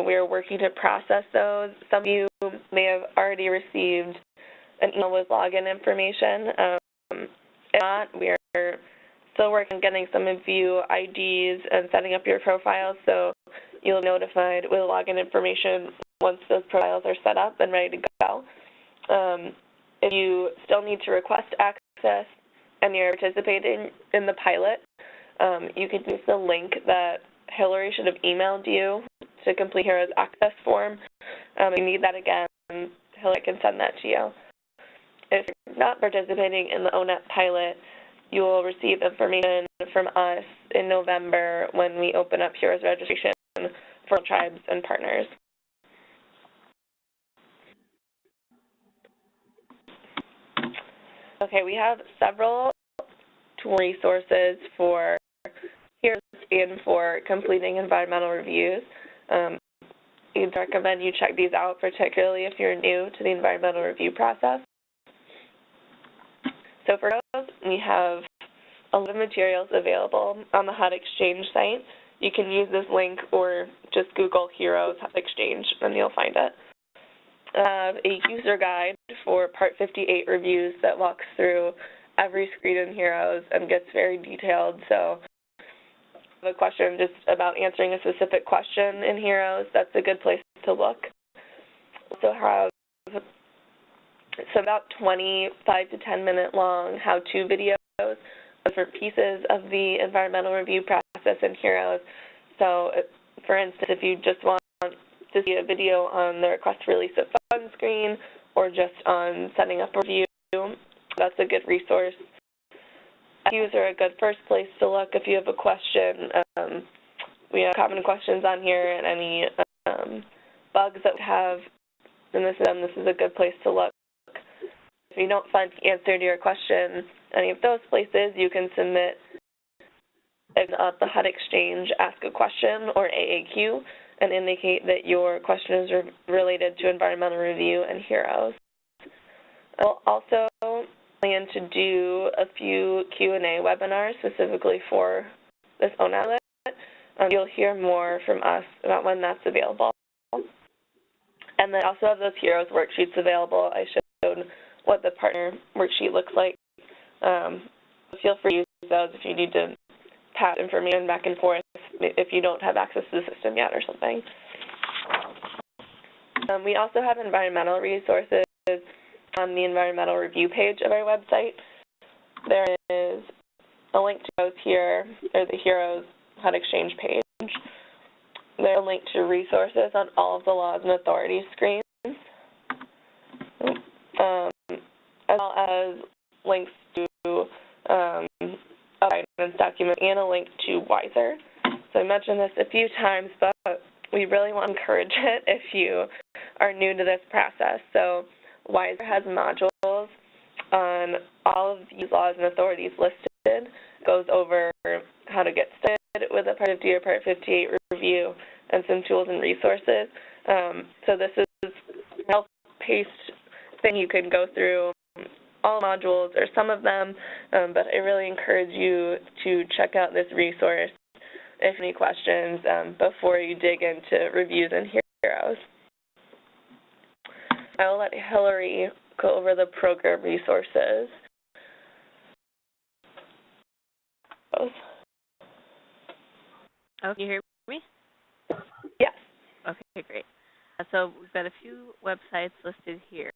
We are working to process those. Some of you may have already received an email with login information. If not, we are still working on getting some of you IDs and setting up your profiles, so you'll be notified with login information once those profiles are set up and ready to go. If you still need to request access and you're participating in the pilot, you can use the link that Hillary should have emailed you to complete HEROS access form. If you need that again, Hillary can send that to you. If you're not participating in the ONAP pilot, you will receive information from us in November when we open up HEROS registration for tribes and partners. Okay, we have several tool resources for HEROS and for completing environmental reviews. We'd recommend you check these out, particularly if you're new to the environmental review process. So for those, we have a lot of materials available on the HUD Exchange site. You can use this link or just Google HEROS HUD Exchange and you'll find it. I have a user guide for Part 58 reviews that walks through every screen in HEROS and gets very detailed. So if you have a question just about answering a specific question in HEROS, that's a good place to look. We also have about 25 to 10 minute long how-to videos for pieces of the environmental review process in HEROS. So for instance, if you just want to see a video on the request for release of funds screen or just on setting up a review, that's a good resource. FAQs are a good first place to look if you have a question. We have common questions on here and any bugs that we have in the system. This is a good place to look. If you don't find the answer to your question, any of those places, you can submit the HUD Exchange Ask a Question or AAQ and indicate that your question is related to environmental review and HEROS. I'll also plan to do a few Q&A webinars specifically for this ONAP. You'll hear more from us about when that's available. And then I also have those HEROS worksheets available. I showed what the partner worksheet looks like. Feel free to use those if you need to pass information back and forth if you don't have access to the system yet or something. We also have environmental resources on the environmental review page of our website. There is a link to those here, or the HEROS HUD Exchange page. There's a link to resources on all of the laws and authorities screens, as well as links to a guidance document and a link to Wiser. So I mentioned this a few times, but we really want to encourage it if you are new to this process. So Wiser has modules on all of these laws and authorities listed. It goes over how to get started with a Part 50 or Part 58 review and some tools and resources. So this is a self-paced thing. You can go through all modules or some of them, but I really encourage you to check out this resource if any questions before you dig into reviews and HEROS. I will let Hillary go over the program resources. Oh, can you hear me? Yes. Okay, great. So we've got a few websites listed here.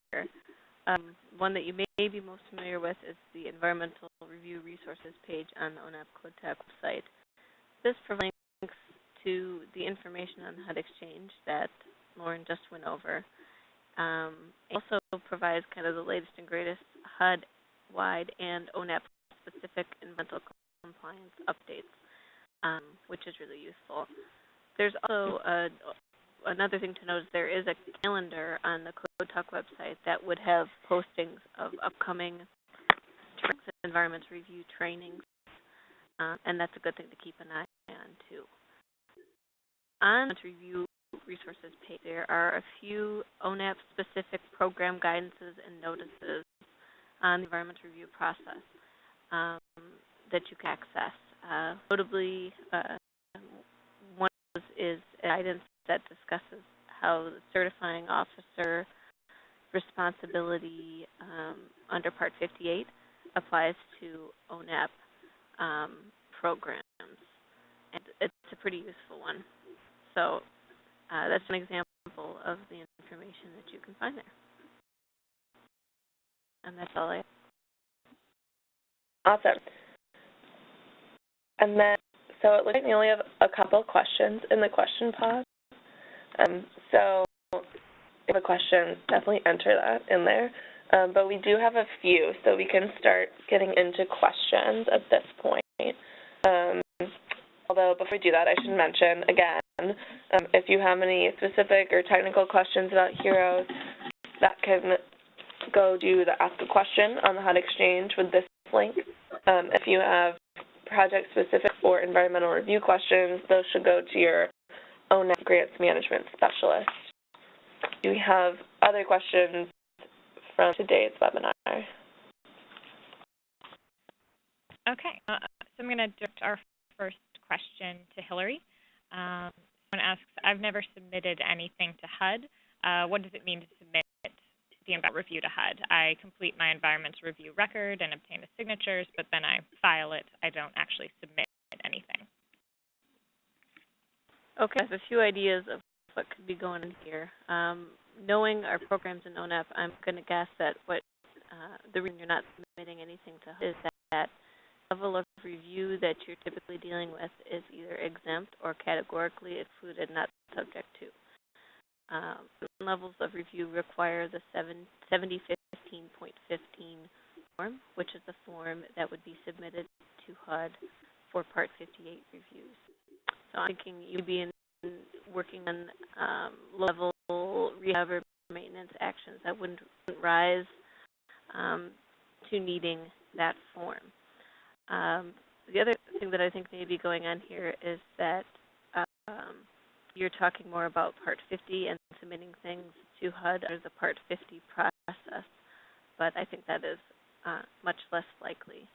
One that you may be most familiar with is the Environmental Review Resources page on the ONAP CodeTech website. This provides links to the information on the HUD Exchange that Lauren just went over. It also provides kind of the latest and greatest HUD-wide and ONAP-specific environmental compliance updates, which is really useful. There's also another thing to note is there is a calendar on the CodeTalk website that would have postings of upcoming environment review trainings, and that's a good thing to keep an eye on too. On the review resources page, there are a few ONAP-specific program guidances and notices on the environment review process that you can access. Notably, one of those is guidance that discusses how the certifying officer responsibility under Part 58 applies to ONAP programs. And it's a pretty useful one. So that's an example of the information that you can find there. And that's all I have. Awesome. And then, so it looks like we only have a couple questions in the question pod. So if you have a question, definitely enter that in there. But we do have a few, so we can start getting into questions at this point. Although before we do that, I should mention, again, if you have any specific or technical questions about HEROS, that can go to the Ask a Question on the HUD Exchange with this link. If you have project-specific or environmental review questions, those should go to your ONAP Grants Management Specialist. Do we have other questions from today's webinar? Okay, so I'm going to direct our first question to Hillary. Someone asks, I've never submitted anything to HUD. What does it mean to submit the environmental review to HUD? I complete my environmental review record and obtain the signatures, but then I file it. I don't actually submit anything. Okay, I have a few ideas of what could be going on here. Knowing our programs in ONAP, I'm going to guess that what the reason you're not submitting anything to HUD is that level of review that you're typically dealing with is either exempt or categorically excluded, not subject to. Levels of review require the 7015.15 which is the form that would be submitted to HUD for Part 58 reviews. So I'm thinking you'd be working on level rehab or maintenance actions that wouldn't rise to needing that form. The other thing that I think may be going on here is that you're talking more about Part 50 and submitting things to HUD as a Part 50 process, but I think that is much less likely.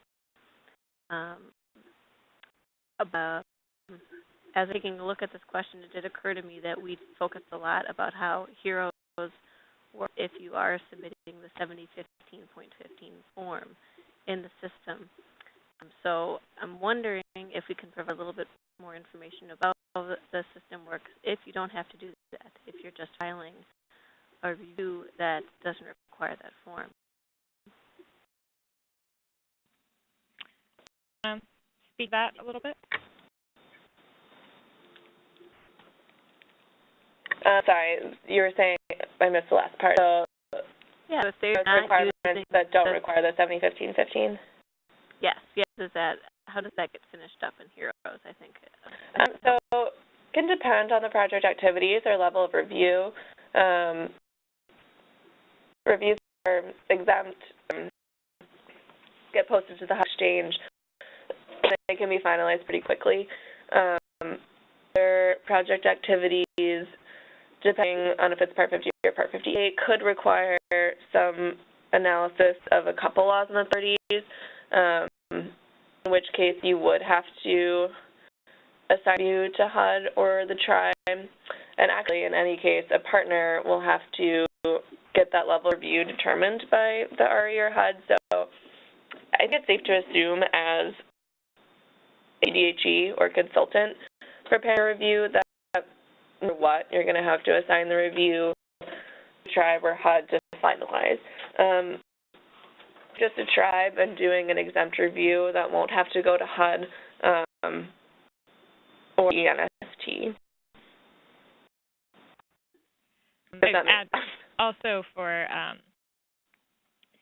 As I'm taking a look at this question, it did occur to me that we focused a lot about how HEROS work if you are submitting the 7015.15 form in the system. So I'm wondering if we can provide a little bit more information about how the system works if you don't have to do that, if you're just filing a review that doesn't require that form. Speak that a little bit. Sorry, you were saying, I missed the last part. So yeah, if they're not requirements that don't require the 7015.15? Yes. How does that get finished up in HEROS, I think? So it can depend on the project activities or level of review. Reviews are exempt, get posted to the HUD exchange, and they can be finalized pretty quickly. Their project activities, depending on if it's Part 50 or Part 58, could require some analysis of a couple laws and authorities, in which case you would have to assign you to HUD or the tribe. And actually, in any case, a partner will have to get that level of review determined by the RE or HUD. So I think it's safe to assume as a TDHE or consultant preparing a review that no matter what, you're going to have to assign the review to tribe or HUD to finalize. Just a tribe and doing an exempt review that won't have to go to HUD or ENST. Also for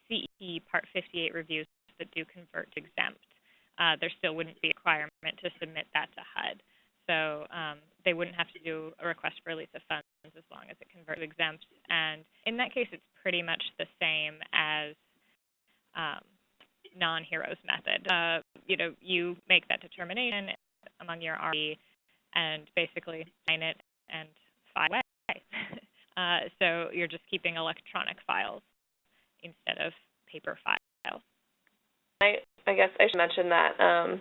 CE Part 58 reviews that do convert to exempt, there still wouldn't be a requirement to submit that to HUD. So they wouldn't have to do a request for release of funds as long as it converts to exempt. And in that case, it's pretty much the same as non-HEROS method. You make that determination among your RE and basically sign it and file away. So you're just keeping electronic files instead of paper files. I guess I should mention that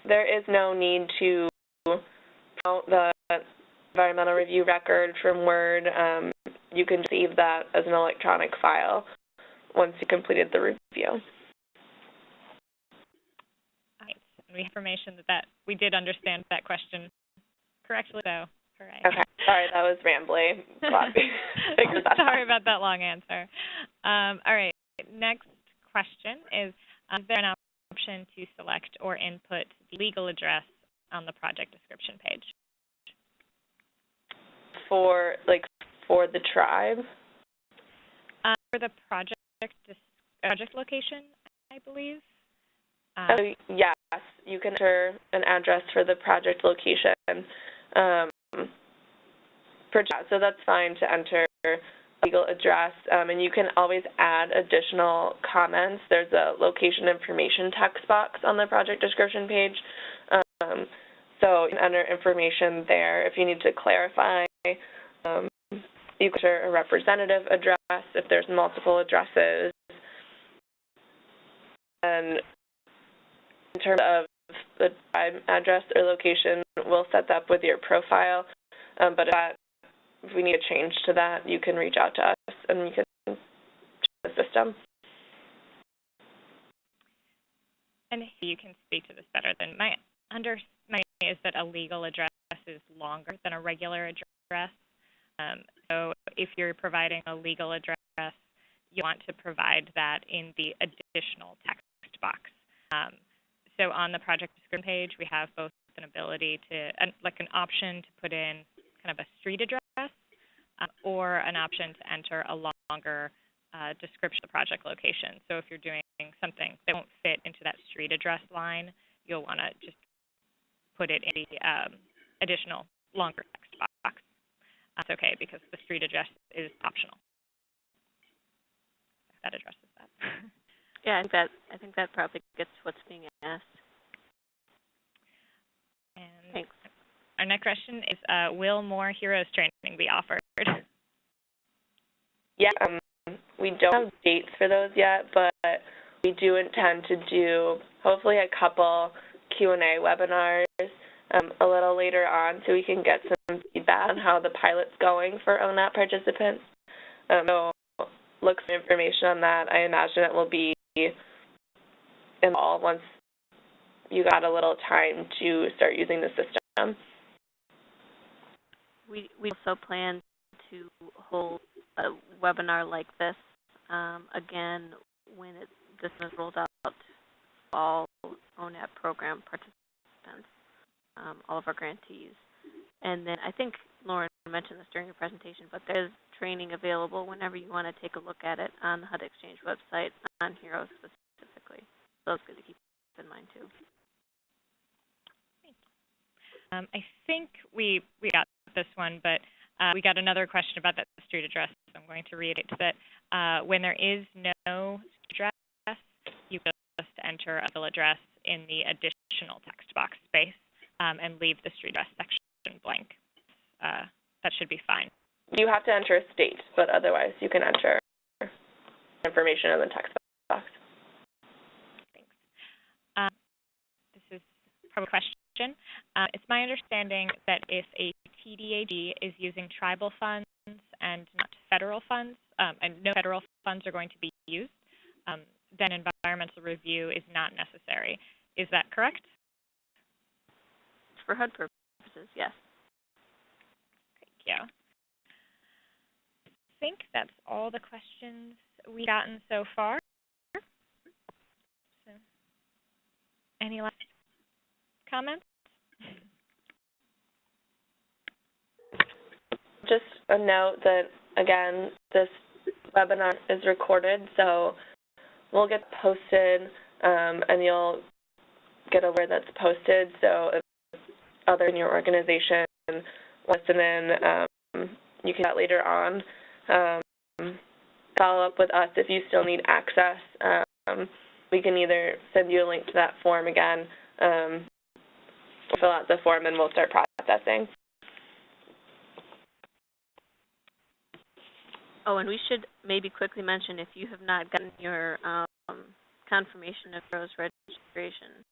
there is no need to promote the environmental review record from Word. You can save that as an electronic file once you completed the review. Right. And we have information that we did understand that question correctly, so hooray. Okay. Sorry, that was rambly. Sorry about that long answer. All right. Next question is there an option to select or input the legal address on the project description page? For the tribe? For the project location, I believe. Yes, you can enter an address for the project location. So that's fine to enter a legal address, and you can always add additional comments. There's a location information text box on the project description page. So you can enter information there if you need to clarify. You can enter a representative address if there's multiple addresses. And in terms of the tribe address or location, we'll set that up with your profile. But if we need a change to that, you can reach out to us and we can change the system. And you can speak to this better than my understanding is that a legal address is longer than a regular address. So if you're providing a legal address, you want to provide that in the additional text box. So on the project description page, we have both an ability to, like an option to put in kind of a street address or an option to enter a longer description of the project location. So if you're doing something that won't fit into that street address line, you'll want to just put it in the additional longer text box. That's okay because the street address is optional. That addresses that. Yeah, I think that probably gets what's being asked. And thanks. Our next question is, will more HEROS training be offered? Yeah, we don't have dates for those yet, but we do intend to do hopefully a couple Q&A webinars a little later on so we can get some feedback on how the pilot's going for ONAP participants. So look for information on that. I imagine it will be in the fall once you got a little time to start using the system. We also plan to hold a webinar like this again when this is rolled out to all ONAP program participants, all of our grantees. And then I think Lauren mentioned this during your presentation, but there's training available whenever you want to take a look at it on the HUD Exchange website on HEROS specifically. So it's good to keep in mind too. I think we got this one, but we got another question about that street address. So I'm going to read it. That when there is no street address, you just enter a full address in the additional text box space and leave the street address section blank. That should be fine. You have to enter a state, but otherwise you can enter information in the text box. Thanks. This is probably a question. It's my understanding that if a TDHE is using tribal funds and not federal funds, and no federal funds are going to be used, then environmental review is not necessary. Is that correct? For HUD purposes, yes. Thank you. I think that's all the questions we've gotten so far. So, any last comments? Just a note that, again, this webinar is recorded, so we'll get posted, and you'll get a word that's posted. So if others in your organization listen in, you can do that later on. Follow up with us if you still need access. We can either send you a link to that form again, fill out the form, and we'll start processing. Oh, and we should maybe quickly mention if you have not gotten your confirmation of HEROS registration,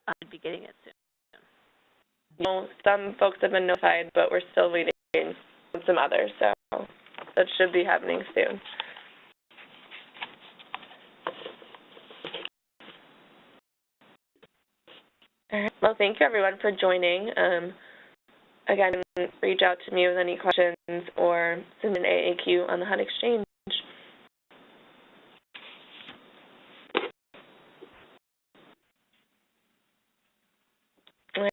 I should be getting it soon. Well, some folks have been notified, but we're still waiting on some others, so that should be happening soon. All right. Well, thank you, everyone, for joining. Again, reach out to me with any questions or send an AAQ on the HUD Exchange.